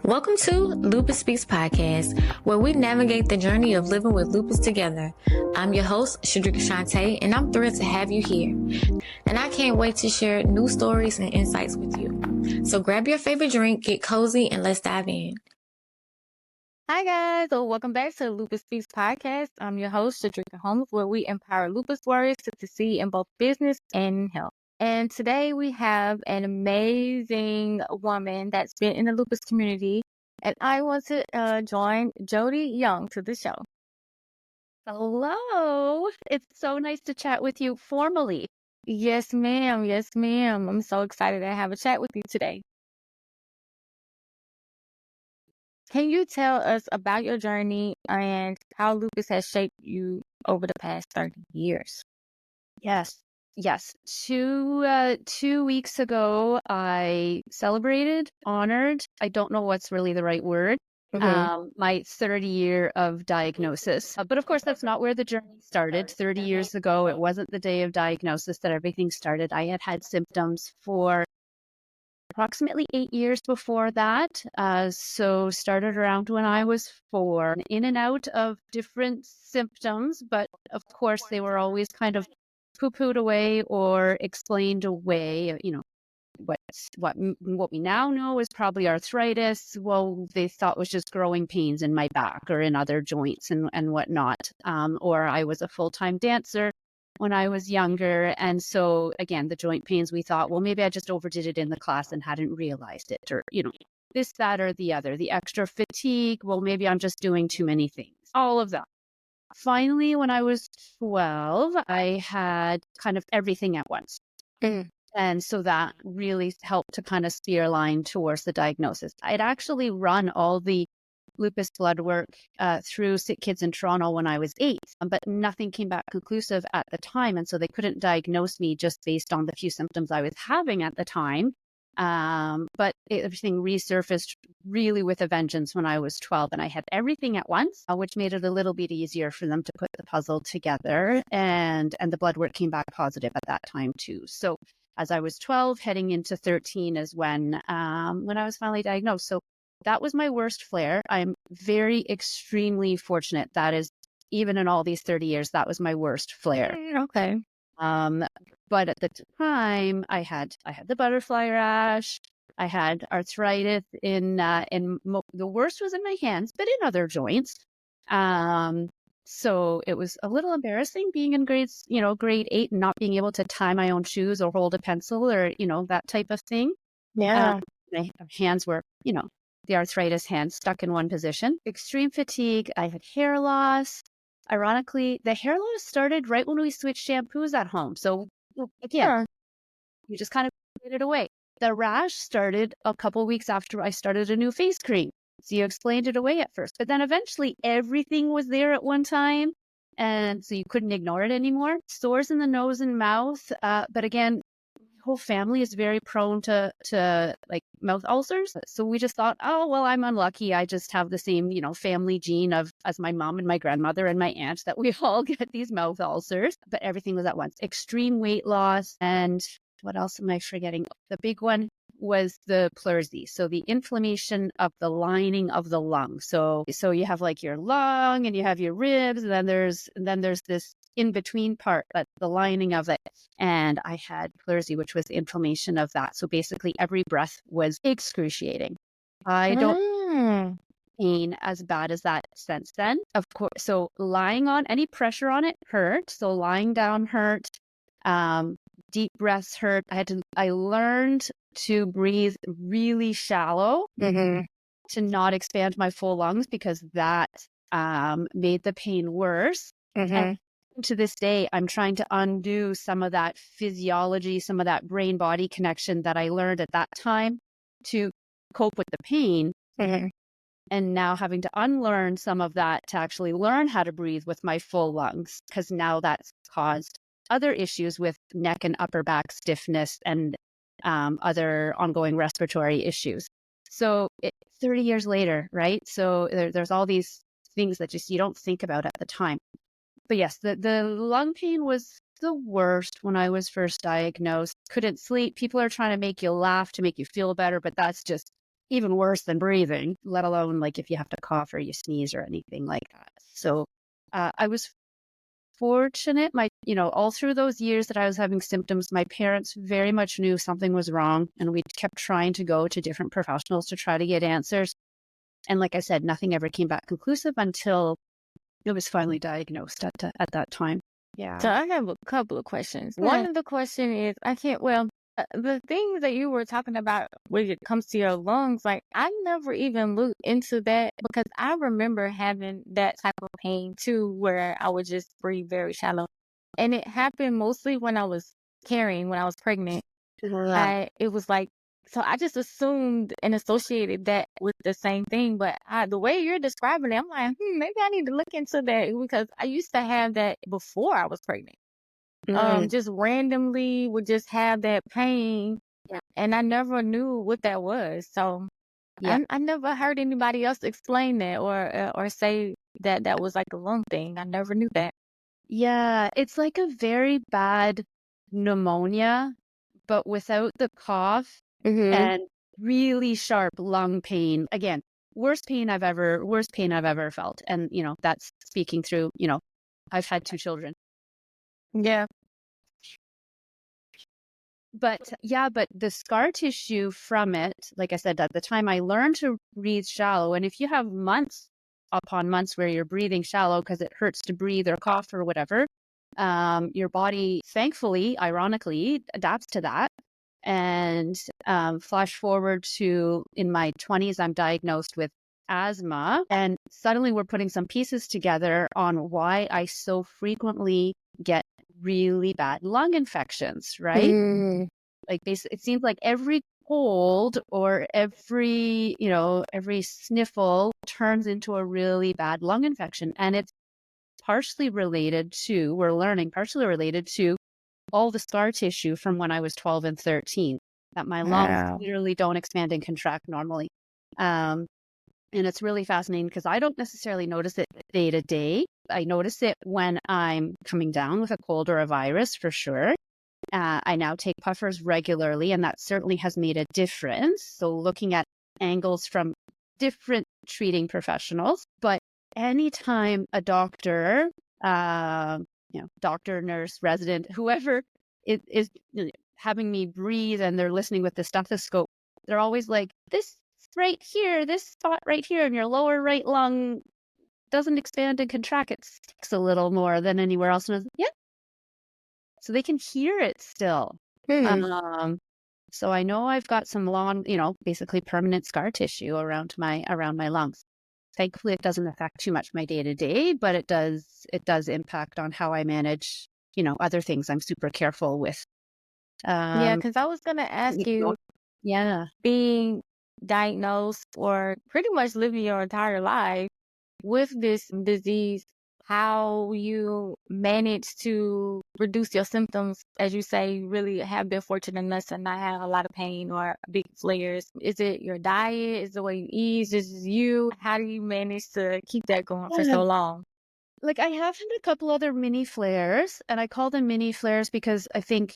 Welcome to Lupus Speaks Podcast, where we navigate the journey of living with lupus together. I'm your host, Shedrica Shant'e, and I'm thrilled to have you here. And I can't wait to share new stories and insights with you. So grab your favorite drink, get cozy, and let's dive in. Hi guys, welcome back to Lupus Speaks Podcast. I'm your host, Shedrica Shant'e, where we empower lupus warriors to succeed in both business and health. And today we have an amazing woman that's been in the lupus community, and I want to join Jodie Young to the show. Hello. It's so nice to chat with you formally. Yes, ma'am. Yes, ma'am. I'm so excited to have a chat with you today. Can you tell us about your journey and how lupus has shaped you over the past 30 years? Yes. 2 weeks ago, I celebrated, honored, I don't know what's really the right word, my 30 year of diagnosis. But of course, that's not where the journey started. 30 years ago, it wasn't the day of diagnosis that everything started. I had symptoms for approximately 8 years before that. So started around when I was 4, in and out of different symptoms, but of course they were always kind of poo-pooed away or explained away. What we now know is probably arthritis. Well, they thought was just growing pains in my back or in other joints and whatnot. Or I was a full-time dancer when I was younger. And so again, the joint pains, we thought, well, maybe I just overdid it in the class and hadn't realized it, or, this, that, or the other. The extra fatigue, well, maybe I'm just doing too many things. All of that. Finally, when I was 12, I had kind of everything at once. And so that really helped to kind of steer a line towards the diagnosis. I'd actually run all the lupus blood work through Sick Kids in Toronto when I was 8, but nothing came back conclusive at the time. And so they couldn't diagnose me just based on the few symptoms I was having at the time. But everything resurfaced really with a vengeance when I was 12, and I had everything at once, which made it a little bit easier for them to put the puzzle together. And the blood work came back positive at that time too. So as I was 12, heading into 13 is when I was finally diagnosed. So that was my worst flare. I'm very extremely fortunate. That is, even in all these 30 years, that was my worst flare. Okay. But at the time, I had the butterfly rash. I had arthritis the worst was in my hands, but in other joints. So it was a little embarrassing being in grade 8 and not being able to tie my own shoes or hold a pencil or, that type of thing. Yeah. My hands were, the arthritis hands stuck in one position. Extreme fatigue. I had hair loss. Ironically, the hair loss started right when we switched shampoos at home. So again, you just kind of get it away. The rash started a couple weeks after I started a new face cream. So you explained it away at first, but then eventually everything was there at one time. And so you couldn't ignore it anymore. Sores in the nose and mouth. But again, whole family is very prone to like mouth ulcers. So we just thought, oh, well, I'm unlucky. I just have the same, family gene as my mom and my grandmother and my aunt, that we all get these mouth ulcers. But everything was at once. Extreme weight loss. And what else am I forgetting? The big one was the pleurisy. So the inflammation of the lining of the lung. So you have like your lung and you have your ribs, and then there's this in between part, but the lining of it. And I had pleurisy, which was inflammation of that. So basically every breath was excruciating. I don't pain as bad as that since then. Of course, so lying on any pressure on it hurt. So lying down hurt. Deep breaths hurt. I learned to breathe really shallow to not expand my full lungs, because that made the pain worse. And to this day, I'm trying to undo some of that physiology, some of that brain-body connection that I learned at that time to cope with the pain. And now having to unlearn some of that to actually learn how to breathe with my full lungs, because now that's caused other issues with neck and upper back stiffness and other ongoing respiratory issues. So 30 years later, right? So there's all these things that just you don't think about at the time. But yes, the lung pain was the worst when I was first diagnosed. Couldn't sleep. People are trying to make you laugh to make you feel better, but that's just even worse than breathing, let alone like if you have to cough or you sneeze or anything like that. So I was fortunate, all through those years that I was having symptoms, my parents very much knew something was wrong, and we kept trying to go to different professionals to try to get answers. And like I said, nothing ever came back conclusive until it was finally diagnosed at that time. Yeah. So I have a couple of questions. One of the question is, the things that you were talking about when it comes to your lungs, like I never even looked into that because I remember having that type of pain too, where I would just breathe very shallow. And it happened mostly when I was when I was pregnant. It was like, so I just assumed and associated that with the same thing. But the way you're describing it, I'm like, maybe I need to look into that because I used to have that before I was pregnant. Just randomly would just have that pain. Yeah. And I never knew what that was. So Yeah. I never heard anybody else explain that or say that that was like a lung thing. I never knew that. Yeah, it's like a very bad pneumonia, but without the cough and really sharp lung pain. Again, worst pain I've ever felt. And, that's speaking through, I've had 2 children. Yeah. But the scar tissue from it, like I said, at the time I learned to breathe shallow. And if you have months upon months where you're breathing shallow because it hurts to breathe or cough or whatever, your body, thankfully, ironically, adapts to that. And flash forward to in my 20s, I'm diagnosed with asthma. And suddenly we're putting some pieces together on why I so frequently get really bad lung infections, right? Like it seems like every cold or every sniffle turns into a really bad lung infection. And it's partially related to all the scar tissue from when I was 12 and 13, that my lungs literally don't expand and contract normally. And it's really fascinating because I don't necessarily notice it day to day. I notice it when I'm coming down with a cold or a virus, for sure. I now take puffers regularly, and that certainly has made a difference. So looking at angles from different treating professionals, but anytime a doctor, doctor, nurse, resident, whoever is having me breathe and they're listening with the stethoscope, they're always like, this spot right here in your lower right lung doesn't expand and contract. It sticks a little more than anywhere else. And I was like, yeah. So they can hear it still. So I know I've got some long, basically permanent scar tissue around my lungs. Thankfully, it doesn't affect too much my day to day, but it does impact on how I manage, other things I'm super careful with. Yeah, because I was gonna ask you, being diagnosed or pretty much living your entire life with this disease, how you manage to reduce your symptoms, as you say, you really have been fortunate enough to not have a lot of pain or big flares. Is it your diet? Is it the way you eat? Is it you? How do you manage to keep that going for so long? Like I have had a couple other mini flares, and I call them mini flares because I think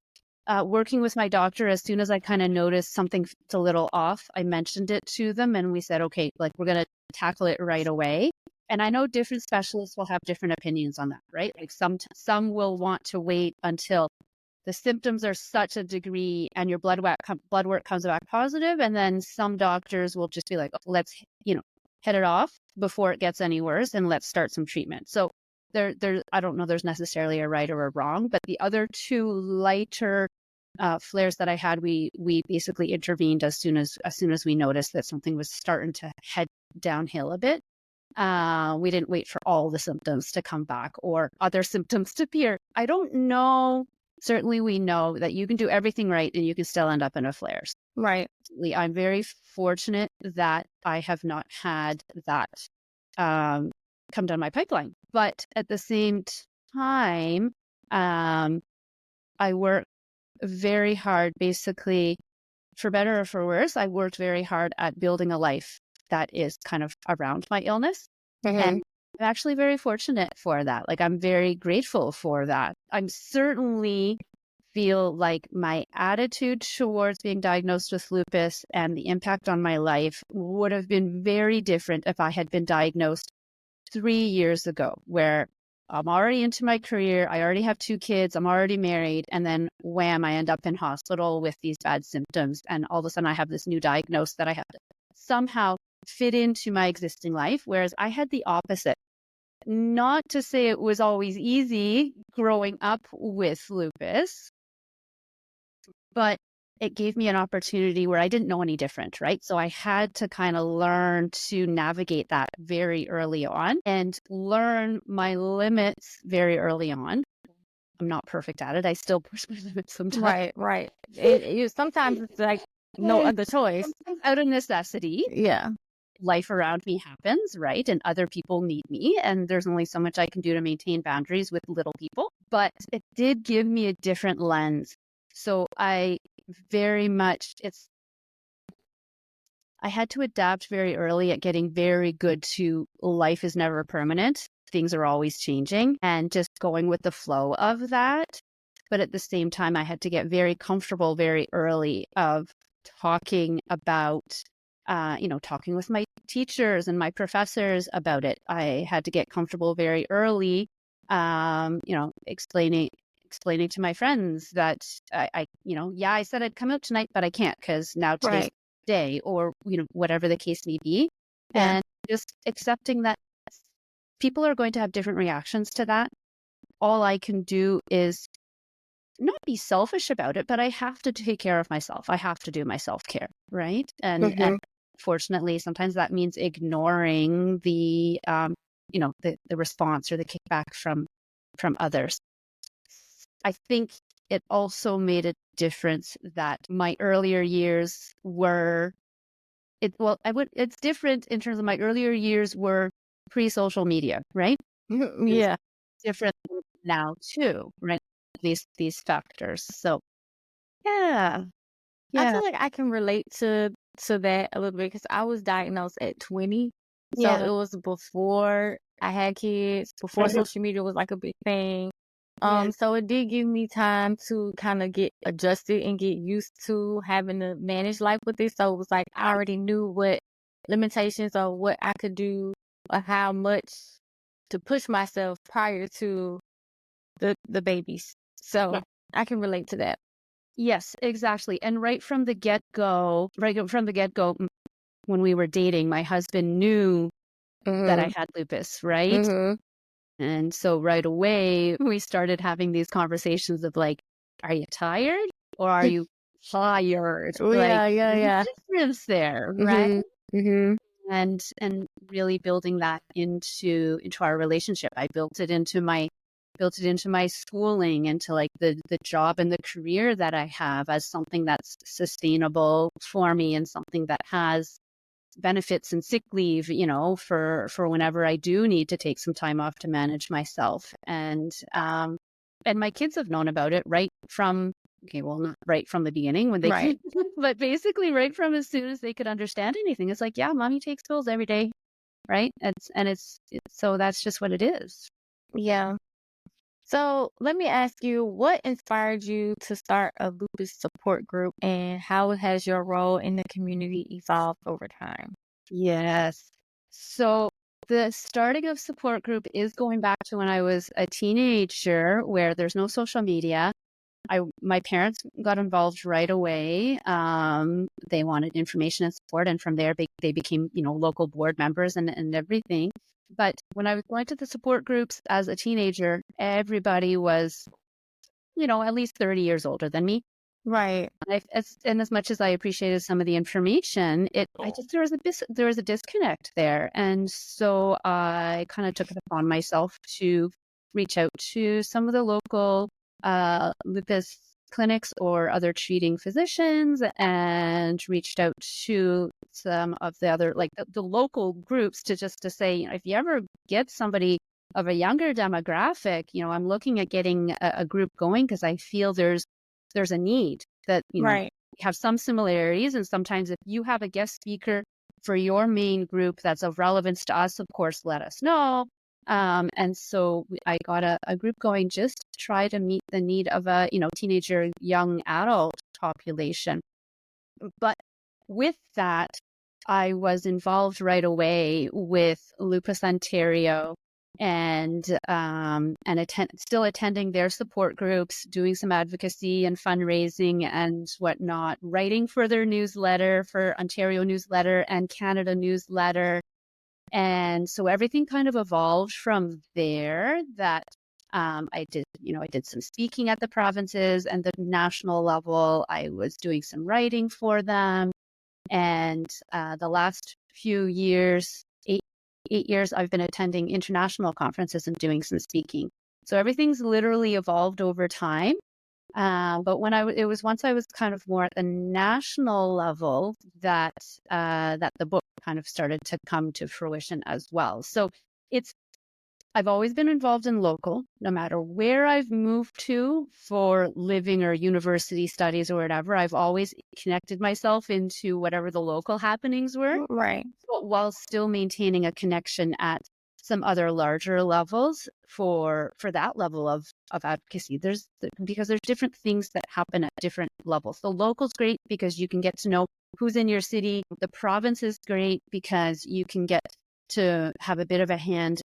working with my doctor, as soon as I kind of noticed something's a little off, I mentioned it to them and we said, okay, like we're going to tackle it right away. And I know different specialists will have different opinions on that, right? Like some will want to wait until the symptoms are such a degree and your blood work comes back positive. And then some doctors will just be like, oh, let's, head it off before it gets any worse and let's start some treatment. So there, I don't know, there's necessarily a right or a wrong, but the other 2 lighter flares that I had, we basically intervened as soon as we noticed that something was starting to head downhill a bit. We didn't wait for all the symptoms to come back or other symptoms to appear. I don't know. Certainly we know that you can do everything right and you can still end up in a flares. Right. I'm very fortunate that I have not had that come down my pipeline. But at the same time, I work very hard, basically, for better or for worse, I worked very hard at building a life that is kind of around my illness. And I'm actually very fortunate for that. Like, I'm very grateful for that. I'm certainly feel like my attitude towards being diagnosed with lupus and the impact on my life would have been very different if I had been diagnosed 3 years ago, where I'm already into my career. I already have 2 kids. I'm already married. And then wham, I end up in hospital with these bad symptoms. And all of a sudden I have this new diagnosis that I have to somehow fit into my existing life. Whereas I had the opposite. Not to say it was always easy growing up with lupus, but it gave me an opportunity where I didn't know any different, right? So I had to kind of learn to navigate that very early on and learn my limits very early on. I'm not perfect at it. I still push my limits sometimes. Right. Sometimes it's like no other choice. Out of necessity. Yeah. Life around me happens, right? And other people need me. And there's only so much I can do to maintain boundaries with little people. But it did give me a different lens. So I had to adapt very early at getting very good to life is never permanent. Things are always changing and just going with the flow of that. But at the same time, I had to get very comfortable very early of talking about, talking with my teachers and my professors about it. I had to get comfortable very early, explaining to my friends that I said I'd come out tonight, but I can't because now today's the day, or, whatever the case may be. Yeah. And just accepting that people are going to have different reactions to that. All I can do is not be selfish about it, but I have to take care of myself. I have to do my self-care, right? And fortunately, sometimes that means ignoring the response or the kickback from others. I think it also made a difference that my earlier years were it's different in terms of my earlier years were pre-social media, right? Yeah. It's different now too, right? These factors. So yeah. I feel like I can relate to that a little bit because I was diagnosed at 20. So it was before I had kids, before social media was like a big thing. So it did give me time to kind of get adjusted and get used to having to manage life with it. So it was like I already knew what limitations or what I could do or how much to push myself prior to the babies. So I can relate to that. Yes, exactly. And right from the get-go, when we were dating, my husband knew that I had lupus, right? And so right away, we started having these conversations of like, are you tired or are you tired? Yeah. Difference there, right? And really building that into our relationship. I built it into my schooling, into like the job and the career that I have as something that's sustainable for me and something that has benefits and sick leave, for whenever I do need to take some time off to manage myself. And my kids have known about it right from, not right from the beginning when they but basically right from as soon as they could understand anything. It's like, yeah, mommy takes pills every day, right? So that's just what it is. Yeah. So let me ask you, what inspired you to start a lupus support group and how has your role in the community evolved over time? Yes. So the starting of support group is going back to when I was a teenager where there's no social media. My parents got involved right away. They wanted information and support, and from there they became, local board members and everything. But when I was going to the support groups as a teenager, everybody was, at least 30 years older than me. Right. And as much as I appreciated some of the information, there was a disconnect there. And so I kind of took it upon myself to reach out to some of the local lupus clinics or other treating physicians, and reached out to some of the other, like the local groups, to say, if you ever get somebody of a younger demographic, I'm looking at getting a group going because I feel there's a need that, Right. we have some similarities. And sometimes if you have a guest speaker for your main group that's of relevance to us, of course, let us know. And so I got a group going just to try to meet the need of a, teenager, young adult population. But with that, I was involved right away with Lupus Ontario and still attending their support groups, doing some advocacy and fundraising and whatnot, writing for their newsletter, for Ontario newsletter and Canada newsletter. And so everything kind of evolved from there. That I did some speaking at the provinces and the national level. I was doing some writing for them. And the last few years, eight years, I've been attending international conferences and doing some speaking. So everything's literally evolved over time. But it was once I was kind of more at the national level that the book kind of started to come to fruition as well. So I've always been involved in local, no matter where I've moved to for living or university studies or whatever. I've always connected myself into whatever the local happenings were, Right. but while still maintaining a connection at some other larger levels for that level of advocacy. Because there's different things that happen at different levels. The local's great because you can get to know who's in your city. The province is great because you can get to have a bit of a hand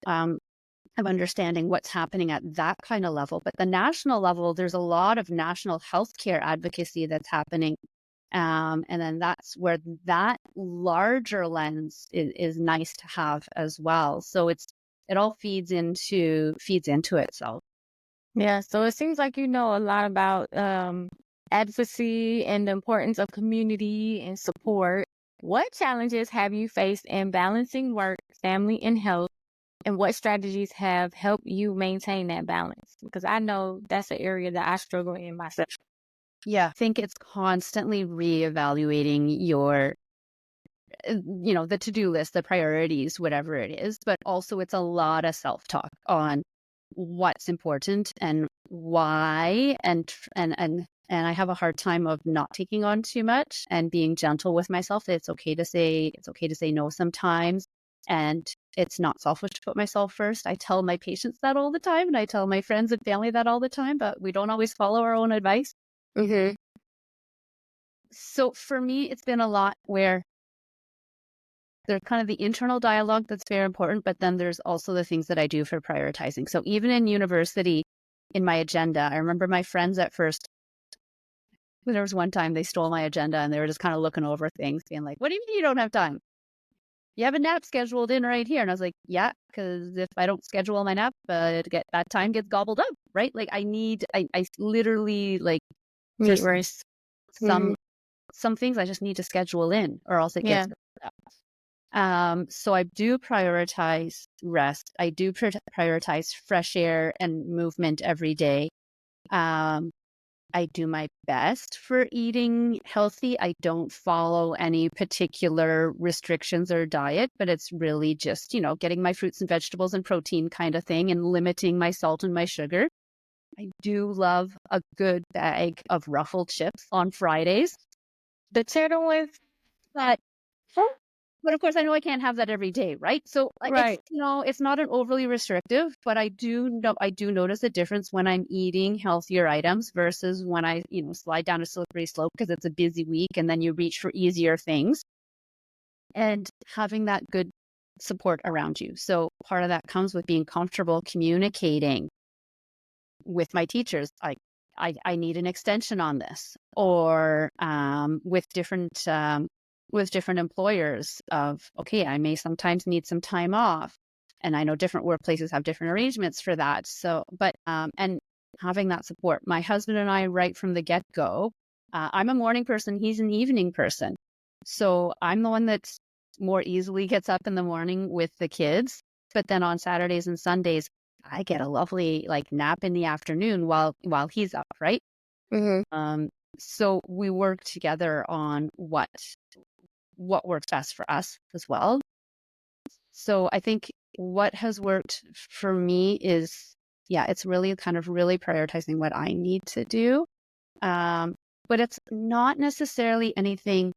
of understanding what's happening at that kind of level. But the national level, there's a lot of national healthcare advocacy that's happening. And then that's where that larger lens is nice to have as well. So it all feeds into itself. Yeah. So it seems like you know a lot about advocacy and the importance of community and support. What challenges have you faced in balancing work, family, and health? And what strategies have helped you maintain that balance? Because I know that's an area that I struggle in myself. Yeah, I think it's constantly reevaluating your, the to-do list, the priorities, whatever it is. But also it's a lot of self-talk on what's important and why. And I have a hard time of not taking on too much and being gentle with myself. It's okay to say no sometimes. And it's not selfish to put myself first. I tell my patients that all the time, and I tell my friends and family that all the time, but we don't always follow our own advice. Mm-hmm. So for me, it's been a lot where there's kind of the internal dialogue that's very important, but then there's also the things that I do for prioritizing. So even in university, in my agenda, I remember my friends at first, there was one time they stole my agenda and they were just kind of looking over things, being like, what do you mean you don't have time? You have a nap scheduled in right here. And I was like, yeah, because if I don't schedule my nap, that time gets gobbled up, right? Like I literally like Meat race. some things I just need to schedule in or else it gets up. So I do prioritize rest. I do prioritize fresh air and movement every day. I do my best for eating healthy. I don't follow any particular restrictions or diet, but it's really just, getting my fruits and vegetables and protein kind of thing and limiting my salt and my sugar. I do love a good bag of Ruffled chips on Fridays. The cheddar ones? But of course, I know I can't have that every day, right? So Right. it's not an overly restrictive, but I do notice a difference when I'm eating healthier items versus when I, slide down a slippery slope because it's a busy week and then you reach for easier things. And having that good support around you. So part of that comes with being comfortable communicating with my teachers. I need an extension on this, or with different employers of, okay, I may sometimes need some time off. And I know different workplaces have different arrangements for that. So, but, and having that support. My husband and I, right from the get-go, I'm a morning person, he's an evening person. So I'm the one that's more easily gets up in the morning with the kids. But then on Saturdays and Sundays, I get a lovely nap in the afternoon while he's up, right? Mm-hmm. So we work together on what works best for us as well. So I think what has worked for me is, it's really kind of really prioritizing what I need to do. But it's not necessarily anything,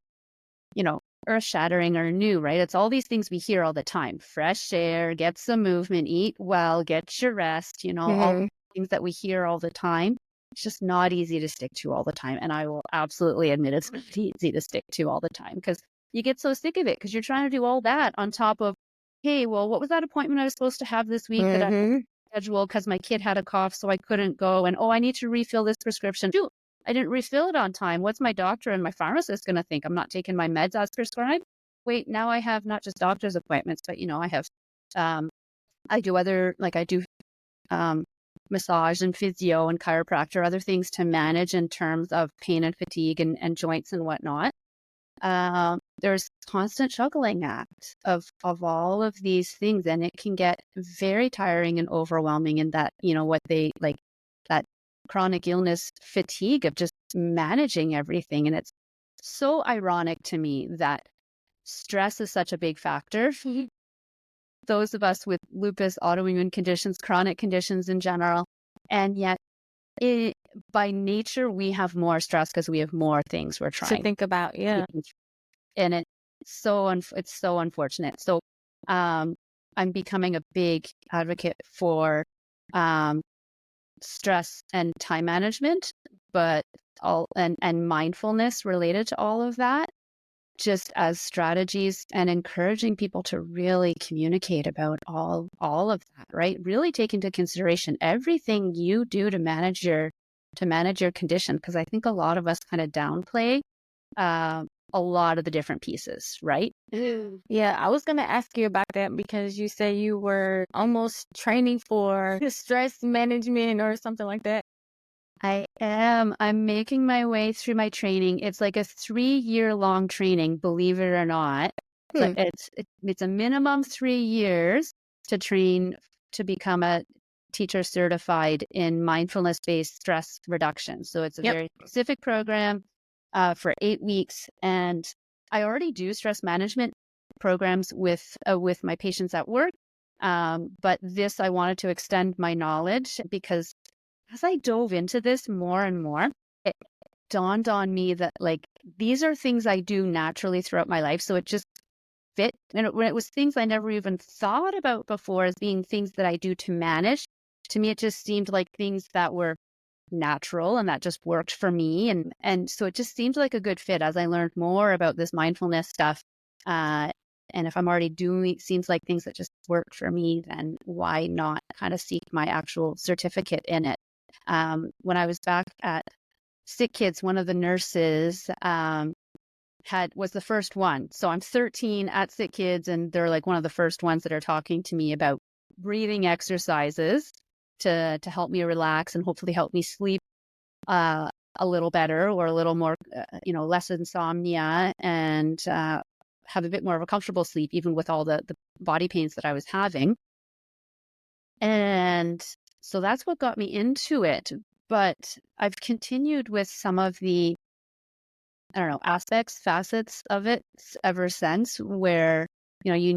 earth shattering or new, right? It's all these things we hear all the time. Fresh air, get some movement, eat well, get your rest, all the things that we hear all the time. It's just not easy to stick to all the time. And I will absolutely admit it's not easy to stick to all the time because you get so sick of it because you're trying to do all that on top of, hey, well, what was that appointment I was supposed to have this week that I scheduled because my kid had a cough, so I couldn't go. And, I need to refill this prescription. Shoot, I didn't refill it on time. What's my doctor and my pharmacist going to think? I'm not taking my meds as prescribed. Wait, now I have not just doctor's appointments, but, I have, I do other, like I do massage and physio and chiropractor, other things to manage in terms of pain and fatigue and joints and whatnot. There's constant juggling act of all of these things, and it can get very tiring and overwhelming. And that, what they like, that chronic illness fatigue of just managing everything. And it's so ironic to me that stress is such a big factor. Those of us with lupus, autoimmune conditions, chronic conditions in general, and yet by nature, we have more stress because we have more things we're trying to think about. Yeah. And it's so unfortunate. So I'm becoming a big advocate for stress and time management, but and mindfulness related to all of that, just as strategies, and encouraging people to really communicate about all of that, right? Really take into consideration everything you do to manage your condition, because I think a lot of us kind of downplay a lot of the different pieces, right? Yeah, I was going to ask you about that because you say you were almost training for stress management or something like that. I am. I'm making my way through my training. It's like a 3-year-long training, believe it or not. So it's a minimum 3 years to train to become a teacher certified in mindfulness-based stress reduction. So it's a very specific program for 8 weeks. And I already do stress management programs with my patients at work. But this, I wanted to extend my knowledge because as I dove into this more and more, it dawned on me that these are things I do naturally throughout my life. So it just fit. And when it was things I never even thought about before as being things that I do to manage, to me, it just seemed like things that were natural and that just worked for me. And so it just seemed like a good fit as I learned more about this mindfulness stuff. And if I'm already doing it, seems like things that just worked for me, then why not kind of seek my actual certificate in it? When I was back at Sick Kids, one of the nurses was the first one. So I'm 13 at Sick Kids, and they're like one of the first ones that are talking to me about breathing exercises to help me relax and hopefully help me sleep a little better, or a little more, less insomnia, and have a bit more of a comfortable sleep, even with all the body pains that I was having. And so that's what got me into it. But I've continued with some of the, aspects, facets of it ever since, where, you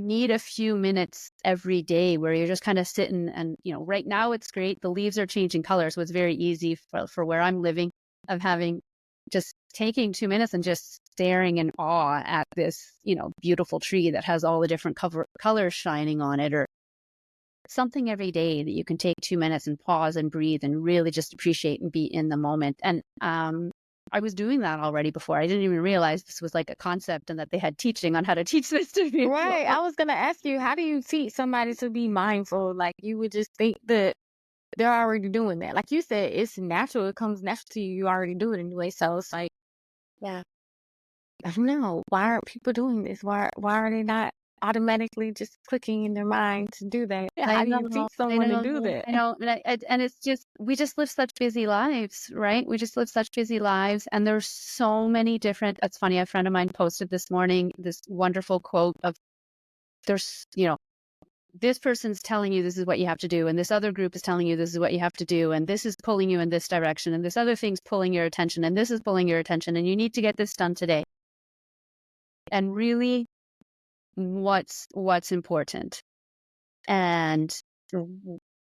need a few minutes every day where you're just kind of sitting and, right now it's great. The leaves are changing color. So it's very easy for where I'm living, of having just taking 2 minutes and just staring in awe at this, beautiful tree that has all the different colors shining on it, or something every day that you can take 2 minutes and pause and breathe and really just appreciate and be in the moment. And I was doing that already before. I didn't even realize this was like a concept and that they had teaching on how to teach this to people. Right. I was going to ask you, how do you teach somebody to be mindful? Like, you would just think that they're already doing that. Like you said, it's natural. It comes natural to you. You already do it anyway. So it's like, yeah, I don't know. Why aren't people doing this? Why are they not automatically just clicking in their mind to do that? How do you teach someone to do that? I know. And it's just, we just live such busy lives, right? We just live such busy lives. And there's so many different, it's funny, a friend of mine posted this morning this wonderful quote of, there's, this person's telling you this is what you have to do, and this other group is telling you this is what you have to do, and this is pulling you in this direction, and this other thing's pulling your attention, and this is pulling your attention, and you need to get this done today. And really, what's important? And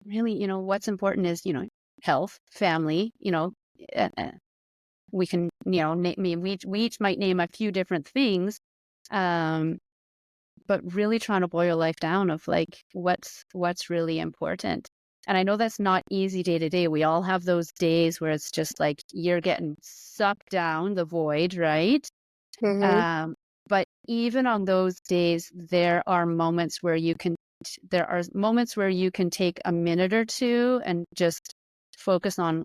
really, what's important is, health, family, we can, we each might name a few different things, but really trying to boil your life down of like, what's really important. And I know that's not easy day to day. We all have those days where it's just like you're getting sucked down the void, right? Mm-hmm. But even on those days, there are moments where you can take a minute or two and just focus on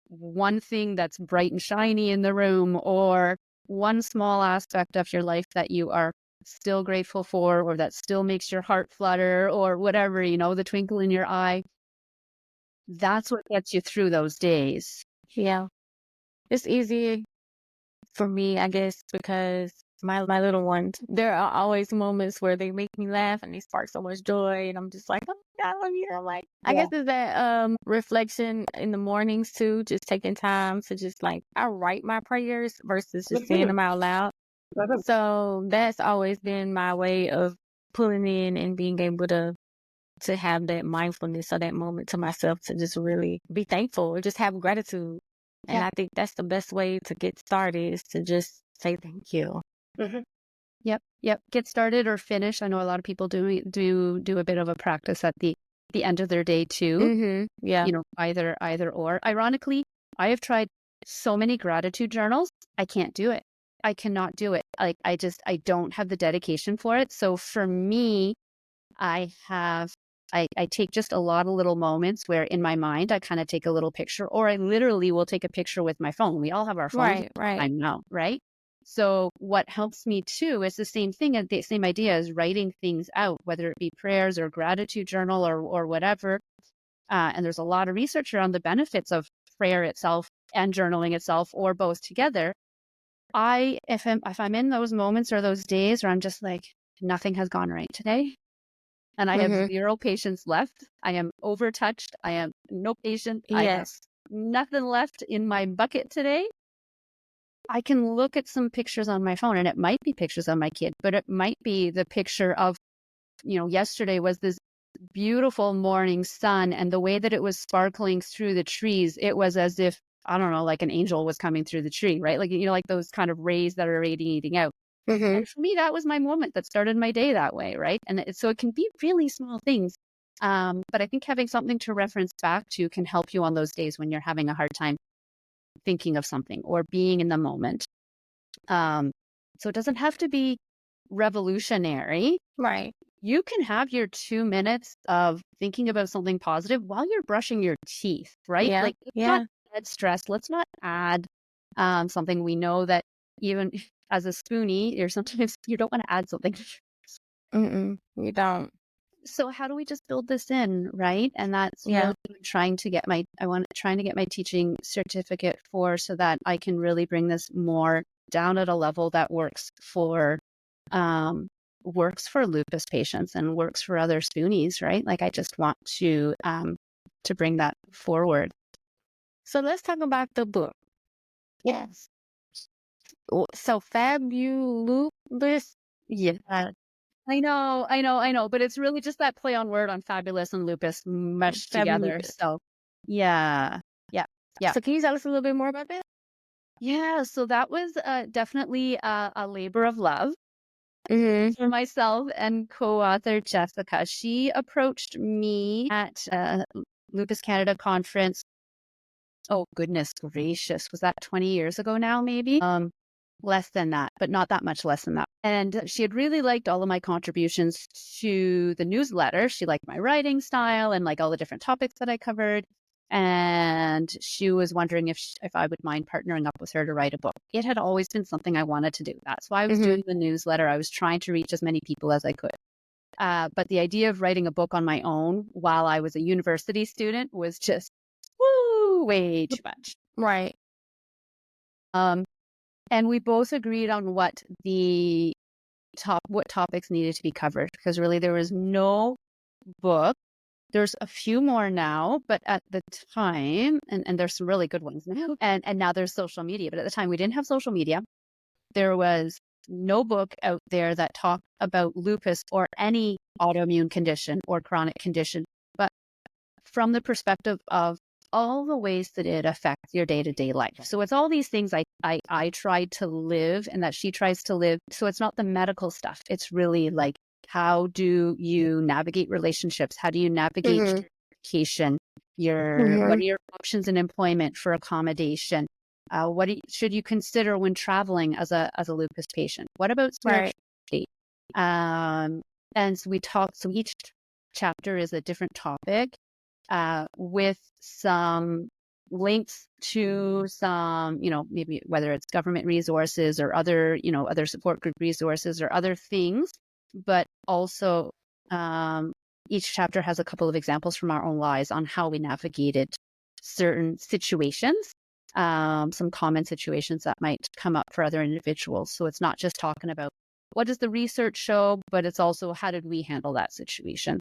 one thing that's bright and shiny in the room, or one small aspect of your life that you are still grateful for, or that still makes your heart flutter, or whatever, the twinkle in your eye. That's what gets you through those days. Yeah. It's easy for me, I guess, because my little ones, there are always moments where they make me laugh and they spark so much joy, and I'm just like, oh my God, I love you. I'm like, I guess it's that reflection in the mornings too, just taking time to just like, I write my prayers versus just saying them out loud. So that's always been my way of pulling in and being able to have that mindfulness or that moment to myself to just really be thankful or just have gratitude. And I think that's the best way to get started, is to just say thank you. Yep. Get started or finish. I know a lot of people do a bit of a practice at the end of their day too. Mm-hmm. Yeah. Either or. Ironically, I have tried so many gratitude journals. I can't do it. I cannot do it. Like I don't have the dedication for it. So for me, I take just a lot of little moments where in my mind, I kind of take a little picture, or I literally will take a picture with my phone. We all have our phones. Right. I know, right? So what helps me too is the same thing, the same idea as writing things out, whether it be prayers or gratitude journal or whatever. And there's a lot of research around the benefits of prayer itself and journaling itself, or both together. If I'm in those moments or those days where I'm just like, nothing has gone right today, and I have zero patience left, I am overtouched, I am no patient, I have nothing left in my bucket today, I can look at some pictures on my phone, and it might be pictures of my kid, but it might be the picture of, yesterday was this beautiful morning sun, and the way that it was sparkling through the trees, it was as if, I don't know, like an angel was coming through the tree, right? Like, like those kind of rays that are radiating out. And for me, that was my moment that started my day that way, right? And so it can be really small things. But I think having something to reference back to can help you on those days when you're having a hard time thinking of something or being in the moment. So it doesn't have to be revolutionary. Right. You can have your 2 minutes of thinking about something positive while you're brushing your teeth, right? Yeah. Like, let's not add stress. Let's not add something. We know that even as a spoonie, sometimes you don't want to add something. You don't. So how do we just build this in, right? And that's really trying to get my teaching certificate for, so that I can really bring this more down at a level that works for lupus patients and works for other spoonies, right? Like I just want to bring that forward. So let's talk about the book. Yes. So Fabulupus. Yeah. I know, but it's really just that play on word on fabulous and lupus meshed together. So yeah. So can you tell us a little bit more about that? Yeah, so that was definitely a labor of love for myself and co-author Jessica. She approached me at Lupus Canada conference. Oh, goodness gracious. Was that 20 years ago now, maybe? Less than that, but not that much less than that. And she had really liked all of my contributions to the newsletter. She liked my writing style and like all the different topics that I covered. And she was wondering if I would mind partnering up with her to write a book. It had always been something I wanted to do. That's why I was doing the newsletter. I was trying to reach as many people as I could. But the idea of writing a book on my own while I was a university student was just way too much. Right. And we both agreed on what topics needed to be covered, because really there was no book. There's a few more now, but at the time, and there's some really good ones now, and now there's social media. But at the time, we didn't have social media. There was no book out there that talked about lupus or any autoimmune condition or chronic condition, but from the perspective of all the ways that it affects your day-to-day life. So it's all these things I try to live and that she tries to live. So it's not the medical stuff. It's really like, how do you navigate relationships? How do you navigate education? What are your options in employment for accommodation? Should you consider when traveling as a lupus patient? What about spirituality? And so so each chapter is a different topic, with some links to some, maybe whether it's government resources or other support group resources or other things, but also each chapter has a couple of examples from our own lives on how we navigated certain situations, some common situations that might come up for other individuals. So it's not just talking about what does the research show, but it's also how did we handle that situation.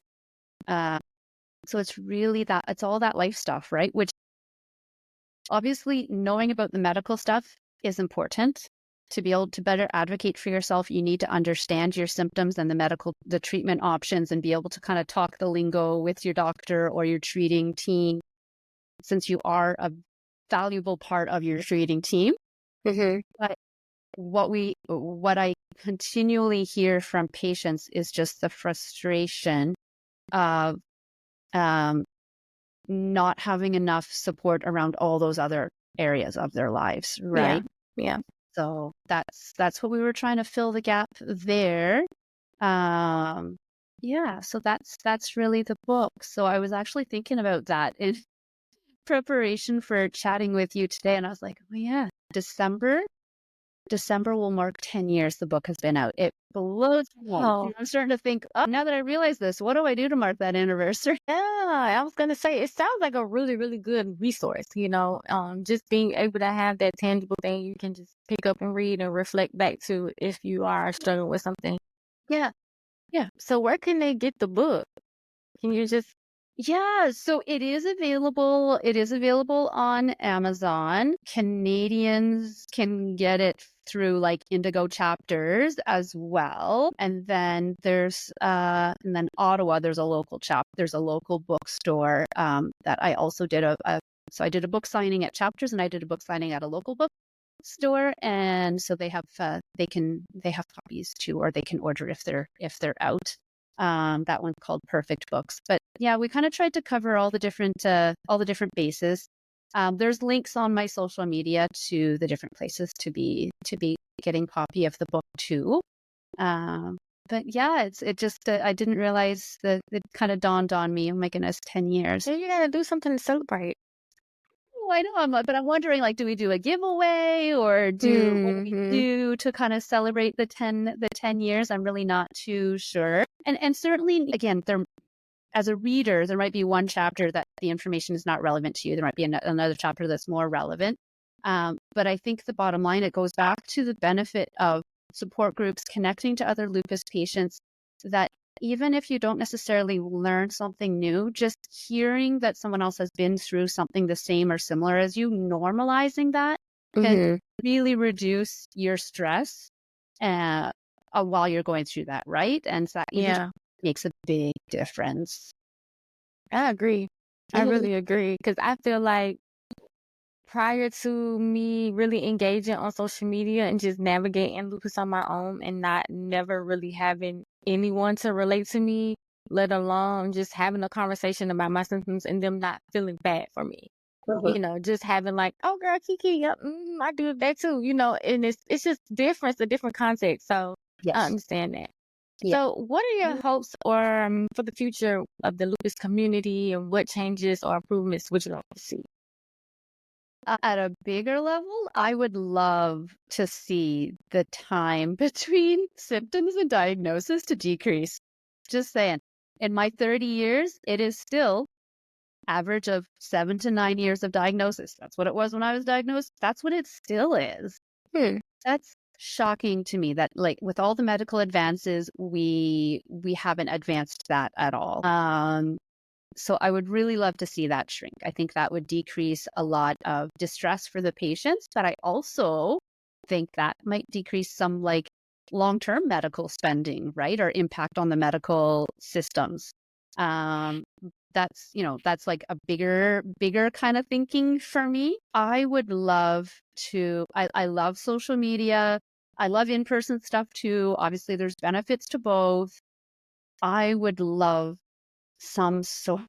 So it's really it's all that life stuff, right? Which obviously knowing about the medical stuff is important. To be able to better advocate for yourself, you need to understand your symptoms and the treatment options and be able to kind of talk the lingo with your doctor or your treating team, since you are a valuable part of your treating team. But what I continually hear from patients is just the frustration of not having enough support around all those other areas of their lives, right? Yeah. So that's what we were trying to fill the gap there. So that's really the book. So I was actually thinking about that in preparation for chatting with you today, and I was like, oh yeah, December will mark 10 years the book has been out. It blows me. I'm starting to think, oh, now that I realize this, what do I do to mark that anniversary? Yeah, I was going to say, it sounds like a really, really good resource, just being able to have that tangible thing you can just pick up and read and reflect back to if you are struggling with something. Yeah. So where can they get the book? Can you just... Yeah, so it is available. It is available on Amazon. Canadians can get it through like Indigo chapters as well. And then Ottawa, there's a local bookstore that I also did so I did a book signing at Chapters and I did a book signing at a local bookstore. And so they have copies too, or they can order if they're out. That one's called Perfect Books. But yeah, we kind of tried to cover all the different bases. There's links on my social media to the different places to be getting copy of the book too. But yeah, it just I didn't realize that it kind of dawned on me. Oh my goodness, 10 years. So you gotta do something to celebrate. Oh, I know, but I'm wondering, like, do we do a giveaway or what do we do to kind of celebrate the 10 years? I'm really not too sure. And certainly, again, as a reader, there might be one chapter that the information is not relevant to you. There might be another chapter that's more relevant. But I think the bottom line, it goes back to the benefit of support groups, connecting to other lupus patients, that even if you don't necessarily learn something new, just hearing that someone else has been through something the same or similar as you, normalizing that can really reduce your stress while you're going through that, right? And so that even makes a big difference. I agree. I really agree, because I feel like prior to me really engaging on social media and just navigating lupus on my own and never really having anyone to relate to me, let alone just having a conversation about my symptoms and them not feeling bad for me. Just having like, oh girl, Kiki, yep, I do that too, and it's just different, a different context. So Yes. I understand that. Yeah. So what are your hopes or for the future of the lupus community, and what changes or improvements would you like to see? At a bigger level, I would love to see the time between symptoms and diagnosis to decrease. Just saying, in my 30 years, it is still average of 7 to 9 years of diagnosis. That's what it was when I was diagnosed. That's what it still is. That's shocking to me that, like, with all the medical advances, we haven't advanced that at all. So I would really love to see that shrink. I think that would decrease a lot of distress for the patients, but I also think that might decrease some like long-term medical spending, right? Or impact on the medical systems. that's, that's like a bigger kind of thinking for me. I would love to, I love social media. I love in-person stuff too. Obviously, there's benefits to both. I would love some sort.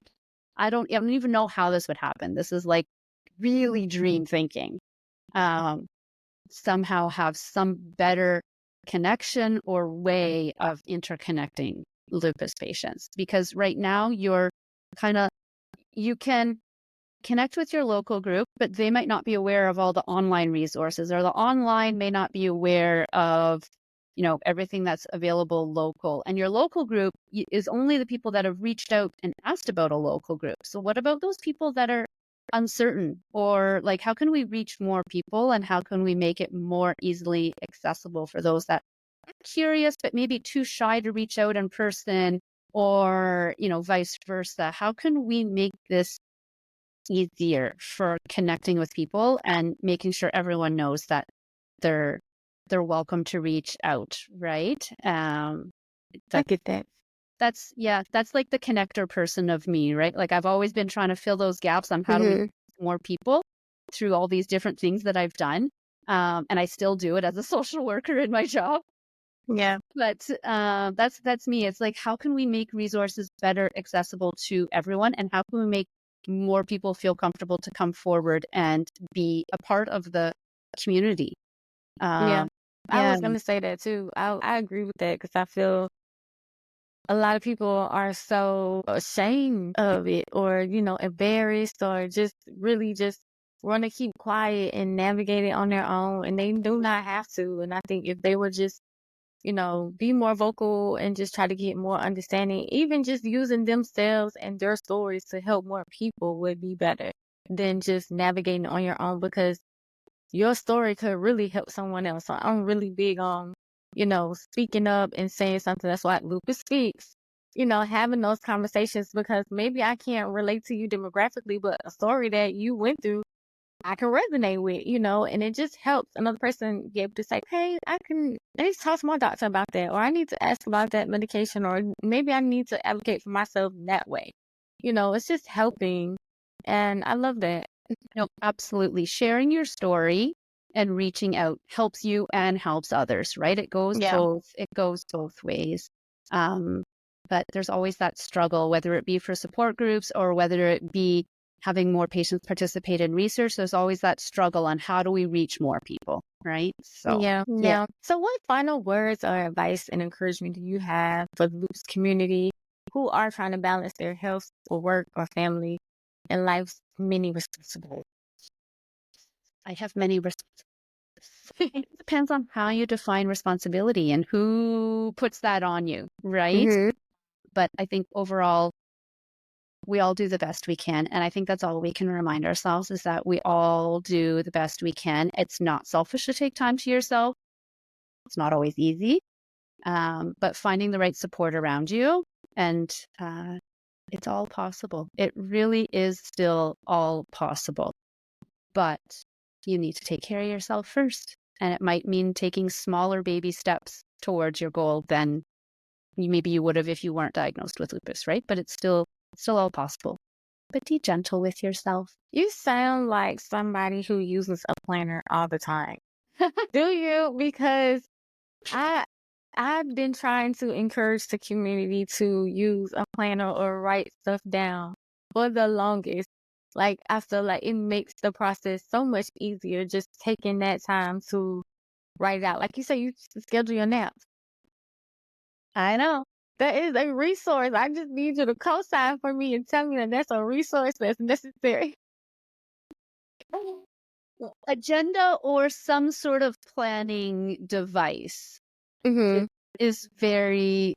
I don't even know how this would happen. This is like really dream thinking. Somehow have some better connection or way of interconnecting lupus patients, because right now you can connect with your local group, but they might not be aware of all the online resources, or the online may not be aware of everything that's available local. And your local group is only the people that have reached out and asked about a local group. So what about those people that are uncertain, or like, how can we reach more people, and how can we make it more easily accessible for those that are curious but maybe too shy to reach out in person, or vice versa? How can we make this easier for connecting with people and making sure everyone knows that they're welcome to reach out, right? I get that. That's like the connector person of me, right? Like, I've always been trying to fill those gaps on how do we reach more people through all these different things that I've done. And I still do it as a social worker in my job. Yeah. But that's me. It's like, how can we make resources better accessible to everyone? And how can we make more people feel comfortable to come forward and be a part of the community? I was Yeah. going to say that too. I agree with that, because I feel a lot of people are so ashamed of it, or, embarrassed, or just really just want to keep quiet and navigate it on their own. And they do not have to. And I think if they would just, be more vocal and just try to get more understanding, even just using themselves and their stories to help more people would be better than just navigating on your own, because your story could really help someone else. So I'm really big on, speaking up and saying something. That's why Lupus Speaks, having those conversations, because maybe I can't relate to you demographically, but a story that you went through, I can resonate with, and it just helps another person be able to say, hey, I need to talk to my doctor about that, or I need to ask about that medication, or maybe I need to advocate for myself that way. It's just helping. And I love that. No, absolutely. Sharing your story and reaching out helps you and helps others, right? It goes both ways. But there's always that struggle, whether it be for support groups or whether it be having more patients participate in research. There's always that struggle on how do we reach more people, right? So Yeah. So what final words or advice and encouragement do you have for the lupus community who are trying to balance their health or work or family and life's many responsibilities? I have many responsibilities. It depends on how you define responsibility and who puts that on you, right? But I think overall, we all do the best we can. And I think that's all we can remind ourselves, is that we all do the best we can. It's not selfish to take time to yourself. It's not always easy, but finding the right support around you, and it's all possible. It really is still all possible. But you need to take care of yourself first. And it might mean taking smaller baby steps towards your goal than maybe you would have if you weren't diagnosed with lupus, right? But it's still all possible. But be gentle with yourself. You sound like somebody who uses a planner all the time. Do you? Because I've been trying to encourage the community to use a planner or write stuff down for the longest. Like, I feel like it makes the process so much easier just taking that time to write it out. Like you say, you schedule your naps. I know. That is a resource. I just need you to co-sign for me and tell me that that's a resource that's necessary. Agenda or some sort of planning device is very,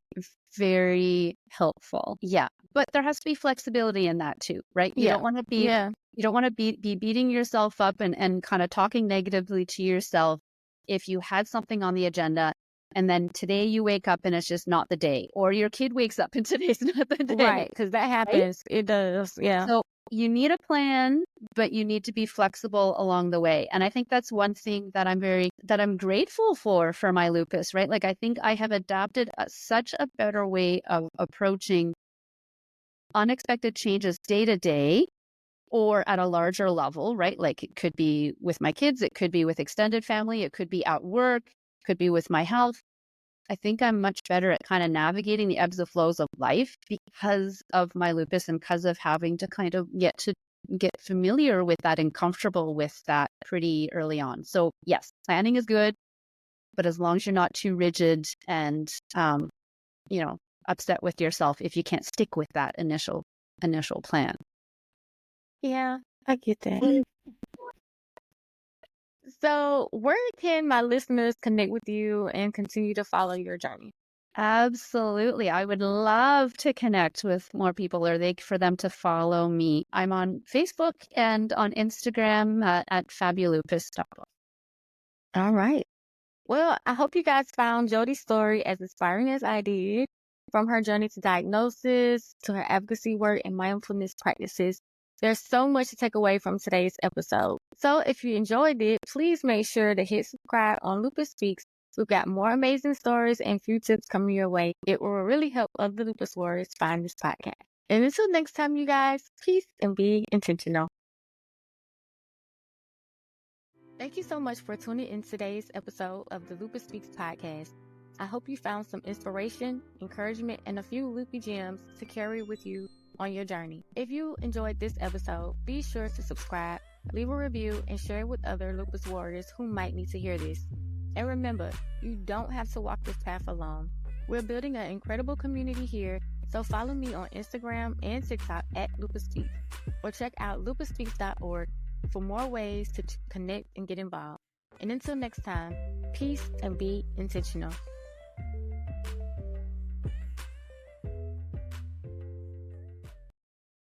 very helpful. Yeah. But there has to be flexibility in that too, right? You don't want to be you don't want to be beating yourself up and kind of talking negatively to yourself if you had something on the agenda and then today you wake up and it's just not the day, or your kid wakes up and today's not the day. Right, because that happens. Right? It does, yeah. So you need a plan, but you need to be flexible along the way. And I think that's one thing that I'm grateful for my lupus, right? Like, I think I have adapted such a better way of approaching unexpected changes day to day or at a larger level, right? Like it could be with my kids, it could be with extended family, it could be at work, it could be with my health. I think I'm much better at kind of navigating the ebbs and flows of life because of my lupus and because of having to kind of get familiar with that and comfortable with that pretty early on. So yes, planning is good, but as long as you're not too rigid and, upset with yourself if you can't stick with that initial plan. Yeah, I get that. So, where can my listeners connect with you and continue to follow your journey? Absolutely. I would love to connect with more people for them to follow me. I'm on Facebook and on Instagram at Fabulupus. All right. Well, I hope you guys found Jodie's story as inspiring as I did. From her journey to diagnosis to her advocacy work and mindfulness practices, there's so much to take away from today's episode. So if you enjoyed it, please make sure to hit subscribe on Lupus Speaks. We've got more amazing stories and few tips coming your way. It will really help other lupus warriors find this podcast. And until next time, you guys, peace and be intentional. Thank you so much for tuning in today's episode of the Lupus Speaks Podcast. I hope you found some inspiration, encouragement, and a few loopy gems to carry with you on your journey. If you enjoyed this episode, be sure to subscribe, leave a review, and share it with other lupus warriors who might need to hear this. And remember, you don't have to walk this path alone. We're building an incredible community here, so follow me on Instagram and TikTok at Lupus Speaks, or check out lupusspeaks.org for more ways to connect and get involved. And until next time, peace and be intentional.